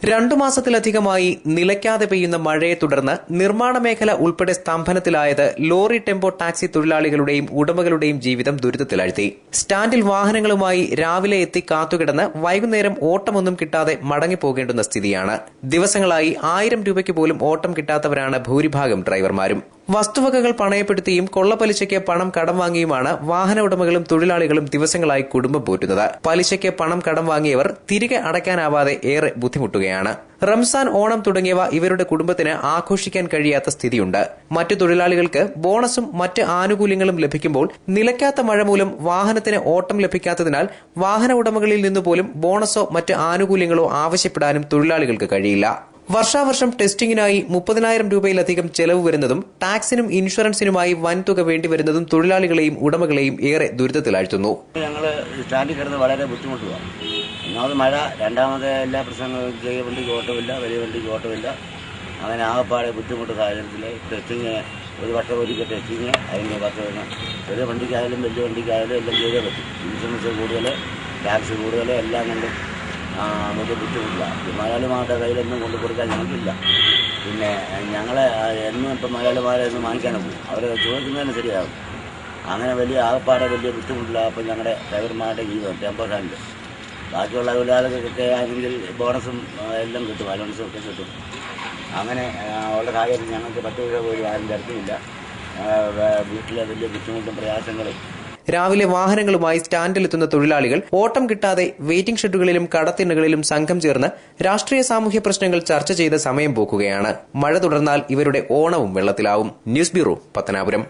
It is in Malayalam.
2 മാസത്തിലധികമായി നിലയ്ക്കാതെ പെയ്യുന്ന മഴയെ തുടർന്ന് നിർമ്മാണ മേഖല ഉൾപ്പെടെ സ്തംഭനത്തിലായത് ലോറി ടെമ്പോ ടാക്സി തൊഴിലാളികളുടെയും ഉടമകളുടെയും ജീവിതം ദുരിതത്തിലാഴ്ത്തി. സ്റ്റാൻഡിൽ വാഹനങ്ങളുമായി രാവിലെ എത്തി കാത്തുകിടന്ന് വൈകുന്നേരം ഓട്ടമൊന്നും കിട്ടാതെ മടങ്ങിപ്പോകേണ്ടുന്ന സ്ഥിതിയാണ്. ദിവസങ്ങളായി 1000 രൂപയ്ക്ക് പോലും ഓട്ടം കിട്ടാത്തവരാണ് ഭൂരിഭാഗം ഡ്രൈവർമാരും. വസ്തുവകകൾ പണയപ്പെടുത്തിയും കൊള്ളപ്പലിശയ്ക്ക് പണം കടം വാങ്ങിയുമാണ് വാഹന ഉടമകളും തൊഴിലാളികളും ദിവസങ്ങളായി കുടുംബം പോറ്റുന്നത്. പലിശയ്ക്ക് പണം കടം വാങ്ങിയവർ തിരികെ അടയ്ക്കാനാവാതെ ഏറെ ബുദ്ധിമുട്ടുകയാണ്. റംസാൻ, ഓണം തുടങ്ങിയവ ഇവരുടെ കുടുംബത്തിന് ആഘോഷിക്കാൻ കഴിയാത്ത സ്ഥിതിയുണ്ട്. മറ്റു തൊഴിലാളികൾക്ക് ബോണസും മറ്റ് ആനുകൂല്യങ്ങളും ലഭിക്കുമ്പോൾ നിലയ്ക്കാത്ത മഴ മൂലം വാഹനത്തിന് ഓട്ടം ലഭിക്കാത്തതിനാൽ വാഹന ഉടമകളിൽ നിന്നുപോലും ബോണസോ മറ്റ് ആനുകൂല്യങ്ങളോ ആവശ്യപ്പെടാനും തൊഴിലാളികൾക്ക് കഴിയില്ല. വർഷാവർഷം ടെസ്റ്റിംഗിനായി 30,000 രൂപയിലധികം ചെലവ് വരുന്നതും ടാക്സിനും ഇൻഷുറൻസിനുമായി വൻതുക വേണ്ടിവരുന്നതും തൊഴിലാളികളെയും ഉടമകളെയും ഏറെ ദുരിതത്തിലാഴ്ത്തുന്നു. ഞങ്ങൾ സ്റ്റാൻഡിൽ കിടന്ന് വളരെ ബുദ്ധിമുട്ടുക. ഒന്നാമത് മഴ, രണ്ടാമത് എല്ലാ പ്രശ്നങ്ങളും ചെറിയ വണ്ടിക്ക് ഓട്ടമില്ല, വലിയ വണ്ടിക്ക് ഓട്ടമില്ല. അങ്ങനെ ആകപ്പാടെ ബുദ്ധിമുട്ട് സാഹചര്യത്തിൽ ടെസ്റ്റിങ് ഒരു വർഷം ഒരിക്കൽ ടെസ്റ്റിങ് അതിൻ്റെ 10 ചെറിയ വണ്ടിക്കായാലും വലിയ വണ്ടിക്കായാലും എല്ലാം ചെയ്തേ പറ്റും. ഇൻഷുറൻസ് കൂടുതൽ, ടാക്സ് കൂടുതൽ, എല്ലാം കൊണ്ടും വലിയ ബുദ്ധിമുട്ടില്ല. മലയാളിമാരുടെ കയ്യിലൊന്നും കൊണ്ടു കൊടുക്കാൻ ഞങ്ങൾക്കില്ല. പിന്നെ ഞങ്ങളെ എന്നും ഇപ്പം മലയാളിമാരെ ഒന്ന് വാങ്ങിക്കാനും പോകും, അവർ ചോദിക്കുന്നതിന് ശരിയാകും. അങ്ങനെ വലിയ ആകപ്പാടെ വലിയ ബുദ്ധിമുട്ടില്ല. അപ്പം ഞങ്ങളുടെ ഡ്രൈവർമാരുടെ ജീവിതം ടെമ്പോ സ്റ്റാൻഡ്. ബാക്കിയുള്ള തൊഴിലാളികൾക്കൊക്കെ ആണെങ്കിൽ ബോണസും എല്ലാം കിട്ടും, അലവൻസും ഒക്കെ കിട്ടും. അങ്ങനെ ഉള്ള സാഹചര്യം ഞങ്ങൾക്ക് 10 രൂപ പോലും ആരും തരത്തുമില്ല. വീട്ടിലെ വലിയ ബുദ്ധിമുട്ടും പ്രയാസങ്ങളും. രാവിലെ വാഹനങ്ങളുമായി സ്റ്റാൻഡിലെത്തുന്ന തൊഴിലാളികൾ ഓട്ടം കിട്ടാതെ വെയിറ്റിംഗ് ഷെഡുകളിലും കടത്തിണ്ണകളിലും സംഘം ചേർന്ന് രാഷ്ട്രീയ സാമൂഹ്യ പ്രശ്നങ്ങൾ ചർച്ച ചെയ്ത് സമയം പോക്കുകയാണ്. മഴ തുടർന്നാൽ ഇവരുടെ ഓണവും വെള്ളത്തിലാവും. News bureau, Pathanapuram.